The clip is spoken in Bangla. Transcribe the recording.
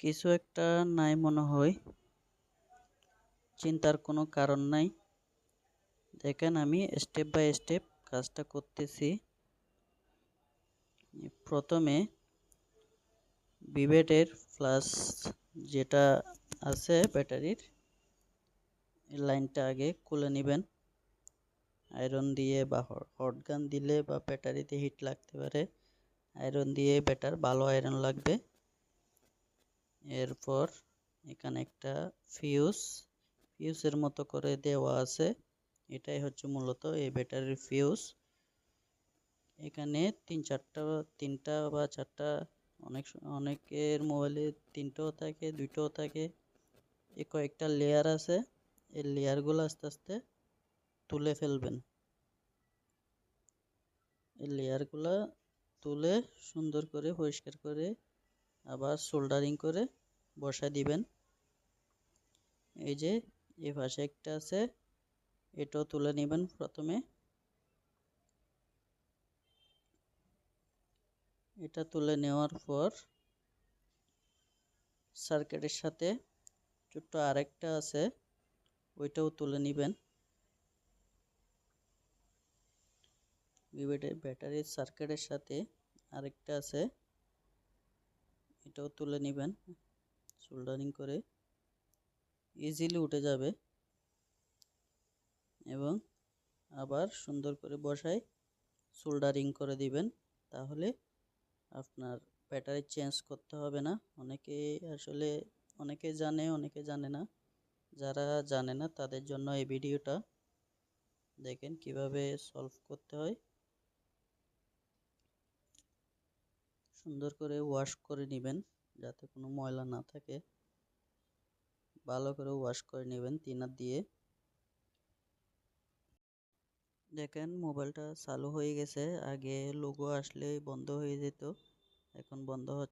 কিছু একটা নাই মনে হয়, চিন্তার কোনো কারণ নাই। দেখেন আমি স্টেপ বাই স্টেপ কাজটা করতেছি। প্রথমে বিভেটের ফ্লাশ যেটা আছে ব্যাটারির লাইনটা আগে খুলে নেবেন। আয়রন দিয়ে বা হট গান দিলে বা ব্যাটারিতে হিট লাগতে পারে, আয়রন দিয়ে বেটার, ভালো আয়রন লাগবে। এরপর এখানে একটা ফিউজের মতো করে দেওয়া আছে, এটাই হচ্ছে মূলত এই ব্যাটারির ফিউজ। এখানে তিনটা বা চারটা, অনেকের মোবাইলে তিনটাও থাকে, দুইটাও থাকে। এই কয়েকটা লেয়ার আছে, এই লেয়ারগুলো আস্তে আস্তে তুলে ফেলবেন। এই লেয়ারগুলা তুলে সুন্দর করে পরিষ্কার করে আবার সোল্ডারিং করে বসায় দিবেন। এই যে এই পাশে একটা আছে, এটাও তুলে নেবেন। প্রথমে এটা তুলে নেওয়ার পর সার্কিটের সাথে ছোট্ট আরেকটা আছে, ওইটাও তুলে নেবেন। ব্যাটারির সার্কিটের সাথে আরেকটা আছে, এটাও তুলে নেবেন। সোল্ডারিং করে ইজিলি উঠে যাবে এবং আবার সুন্দর করে বসায় সোল্ডারিং করে দিবেন। তাহলে আপনার ব্যাটারি চেঞ্জ করতে হবে না। অনেকে জানে, অনেকে জানে না। যারা জানে না তাদের জন্য এই ভিডিওটা। দেখেন কিভাবে সলভ করতে হয়। সুন্দর করে ওয়াশ করে নেবেন যাতে কোনো ময়লা না থাকে। ভালো করে ওয়াশ করে নেবেন টিনার দিয়ে। দেখেন মোবাইলটা চালু হয়ে গেছে। আগে লোগো আসলে বন্ধ হয়ে যেত, এখন বন্ধ হচ্ছে।